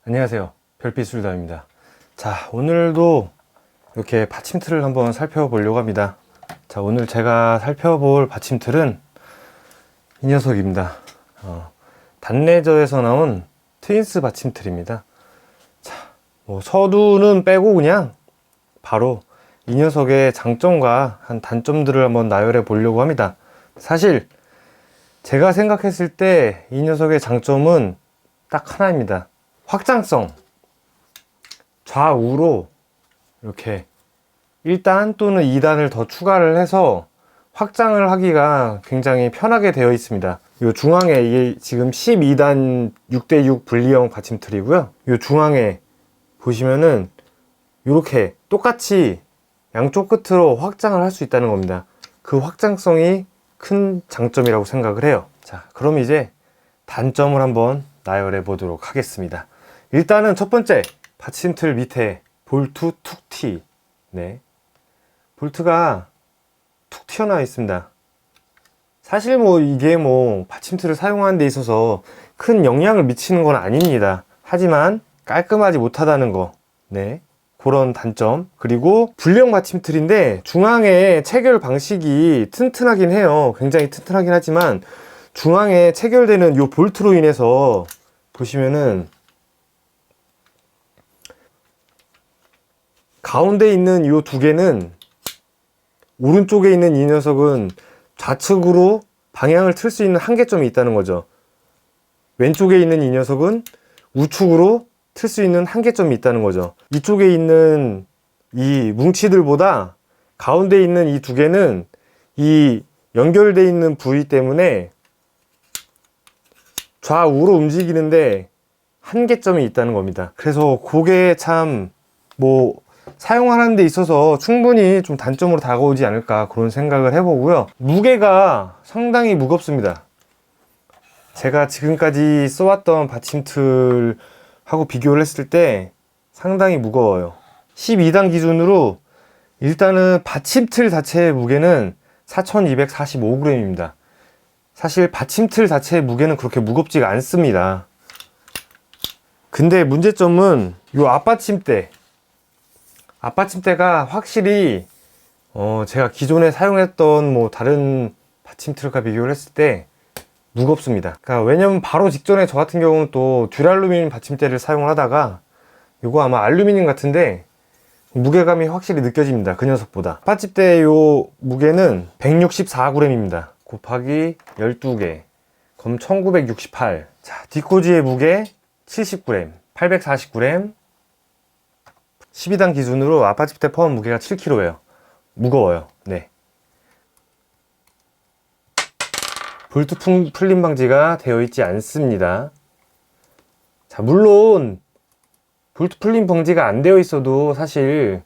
안녕하세요, 별빛술담입니다. 자, 오늘도 이렇게 받침틀을 한번 살펴보려고 합니다. 자, 오늘 제가 살펴볼 받침틀은 이 녀석입니다. 단레저에서 나온 트윈스 받침틀입니다. 자, 서두는 빼고 그냥 바로 이 녀석의 장점과 한 단점들을 한번 나열해 보려고 합니다. 사실 제가 생각했을 때 이 녀석의 장점은 딱 하나입니다. 확장성. 좌우로 이렇게 1단 또는 2단을 더 추가를 해서 확장을 하기가 굉장히 편하게 되어 있습니다. 이 중앙에 이게 지금 12단 6대6 분리형 받침틀이고요. 이 중앙에 보시면은 이렇게 똑같이 양쪽 끝으로 확장을 할 수 있다는 겁니다. 그 확장성이 큰 장점이라고 생각을 해요. 자, 그럼 이제 단점을 한번 나열해 보도록 하겠습니다. 일단은 첫 번째, 받침틀 밑에 볼트 툭튀. 네, 볼트가 툭 튀어나와 있습니다. 사실 이게 받침틀을 사용하는 데 있어서 큰 영향을 미치는 건 아닙니다. 하지만 깔끔하지 못하다는 거, 네, 그런 단점. 그리고 불량 받침틀인데 중앙에 체결 방식이 튼튼하긴 해요. 굉장히 튼튼하긴 하지만 중앙에 체결되는 이 볼트로 인해서 보시면은 가운데 있는 이 두 개는, 오른쪽에 있는 이 녀석은 좌측으로 방향을 틀 수 있는 한계점이 있다는 거죠. 왼쪽에 있는 이 녀석은 우측으로 틀 수 있는 한계점이 있다는 거죠. 이쪽에 있는 이 뭉치들보다 가운데 있는 이 두 개는 이 연결되어 있는 부위 때문에 좌우로 움직이는데 한계점이 있다는 겁니다. 그래서 그게 참 사용하는 데 있어서 충분히 좀 단점으로 다가오지 않을까, 그런 생각을 해보고요. 무게가 상당히 무겁습니다. 제가 지금까지 써왔던 받침틀하고 비교를 했을 때 상당히 무거워요. 12단 기준으로 일단은 받침틀 자체의 무게는 4245g입니다. 사실 받침틀 자체의 무게는 그렇게 무겁지가 않습니다. 근데 문제점은 이 앞받침대가 확실히 제가 기존에 사용했던 다른 받침틀과 비교를 했을 때 무겁습니다. 그러니까 왜냐면 바로 직전에 저 같은 경우는 또 듀랄루미늄 받침대를 사용을 하다가 이거 아마 알루미늄 같은데 무게감이 확실히 느껴집니다. 그 녀석보다. 앞받침대 요 무게는 164g입니다. 곱하기 12개 그럼 1968. 자, 뒷꽂이의 무게 70g, 840g. 12단 기준으로 앞받침대 포함 무게가 7kg예요. 무거워요. 네. 볼트 풀림 방지가 되어 있지 않습니다. 자, 물론 볼트 풀림 방지가 안 되어 있어도 사실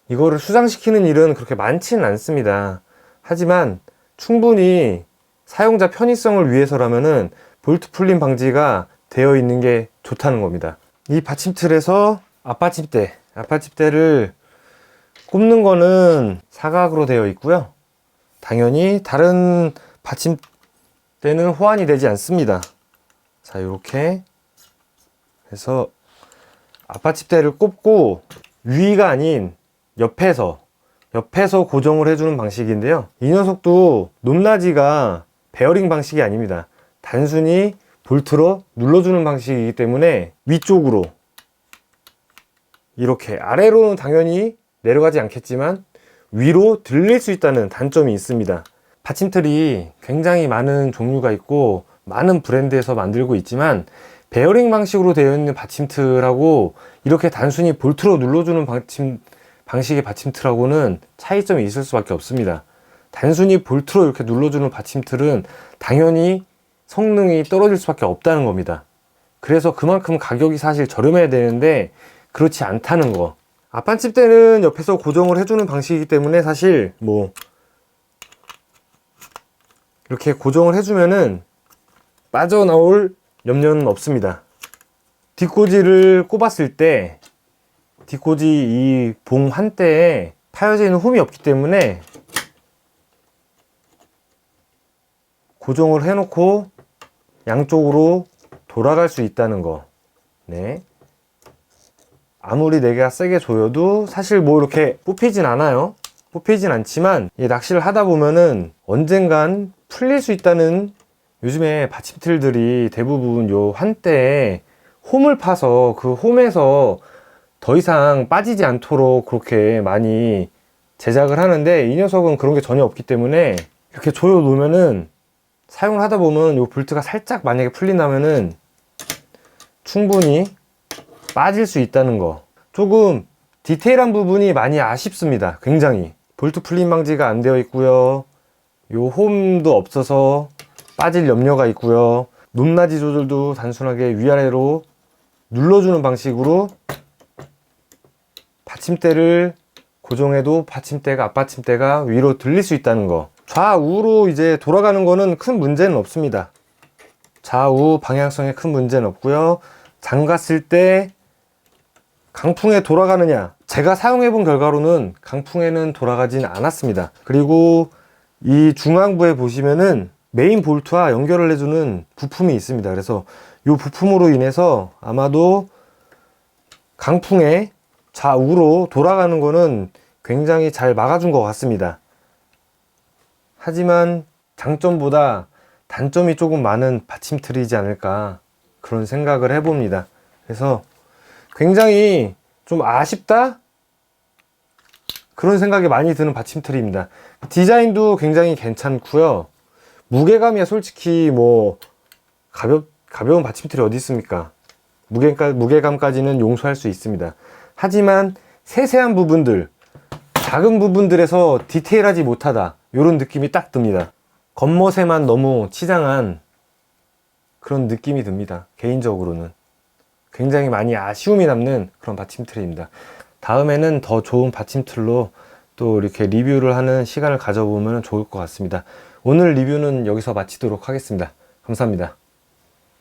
이거를 수상시키는 일은 그렇게 많지는 않습니다. 하지만 충분히 사용자 편의성을 위해서라면은 볼트 풀림 방지가 되어 있는 게 좋다는 겁니다. 이 받침틀에서 앞받침대를 꼽는 거는 사각으로 되어 있고요. 당연히 다른 받침대는 호환이 되지 않습니다. 자, 이렇게 해서 앞받침대를 꼽고 위가 아닌 옆에서 고정을 해주는 방식인데요. 이 녀석도 높낮이가 베어링 방식이 아닙니다. 단순히 볼트로 눌러주는 방식이기 때문에 위쪽으로 이렇게, 아래로는 당연히 내려가지 않겠지만 위로 들릴 수 있다는 단점이 있습니다. 받침틀이 굉장히 많은 종류가 있고 많은 브랜드에서 만들고 있지만 베어링 방식으로 되어 있는 받침틀하고 이렇게 단순히 볼트로 눌러주는 방식의 받침틀하고는 차이점이 있을 수밖에 없습니다. 단순히 볼트로 이렇게 눌러주는 받침틀은 당연히 성능이 떨어질 수밖에 없다는 겁니다. 그래서 그만큼 가격이 사실 저렴해야 되는데 그렇지 않다는 거. 앞받침대는 옆에서 고정을 해주는 방식이기 때문에 사실 이렇게 고정을 해주면은 빠져나올 염려는 없습니다. 뒷꽂이를 꼽았을 때 뒷꽂이 이 봉 한때에 파여져 있는 홈이 없기 때문에 고정을 해놓고 양쪽으로 돌아갈 수 있다는 거. 네. 아무리 내가 세게 조여도 사실 뭐 이렇게 뽑히진 않아요. 뽑히진 않지만 이 낚시를 하다 보면은 언젠간 풀릴 수 있다는, 요즘에 받침틀들이 대부분 요 한때에 홈을 파서 그 홈에서 더 이상 빠지지 않도록 그렇게 많이 제작을 하는데, 이 녀석은 그런 게 전혀 없기 때문에 이렇게 조여 놓으면은 사용을 하다 보면 요 볼트가 살짝 만약에 풀린다면은 충분히 빠질 수 있다는 거. 조금 디테일한 부분이 많이 아쉽습니다. 굉장히 볼트 풀림 방지가 안 되어 있고요, 요 홈도 없어서 빠질 염려가 있고요, 높낮이 조절도 단순하게 위아래로 눌러주는 방식으로 받침대를 고정해도 받침대가, 앞받침대가 위로 들릴 수 있다는 거. 좌우로 이제 돌아가는 거는 큰 문제는 없습니다. 좌우 방향성에 큰 문제는 없고요. 잠갔을 때 강풍에 돌아가느냐, 제가 사용해 본 결과로는 강풍에는 돌아가진 않았습니다. 그리고 이 중앙부에 보시면은 메인 볼트와 연결을 해주는 부품이 있습니다. 그래서 이 부품으로 인해서 아마도 강풍에 좌우로 돌아가는 거는 굉장히 잘 막아준 것 같습니다. 하지만 장점보다 단점이 조금 많은 받침틀이지 않을까, 그런 생각을 해봅니다. 그래서 굉장히 좀 아쉽다? 그런 생각이 많이 드는 받침틀입니다. 디자인도 굉장히 괜찮고요. 무게감이야 솔직히 뭐 가벼운 받침틀이 어디 있습니까? 무게감까지는 용서할 수 있습니다. 하지만 세세한 부분들, 작은 부분들에서 디테일하지 못하다, 이런 느낌이 딱 듭니다. 겉멋에만 너무 치장한 그런 느낌이 듭니다. 개인적으로는 굉장히 많이 아쉬움이 남는 그런 받침틀입니다. 다음에는 더 좋은 받침틀로 또 이렇게 리뷰를 하는 시간을 가져보면 좋을 것 같습니다. 오늘 리뷰는 여기서 마치도록 하겠습니다. 감사합니다.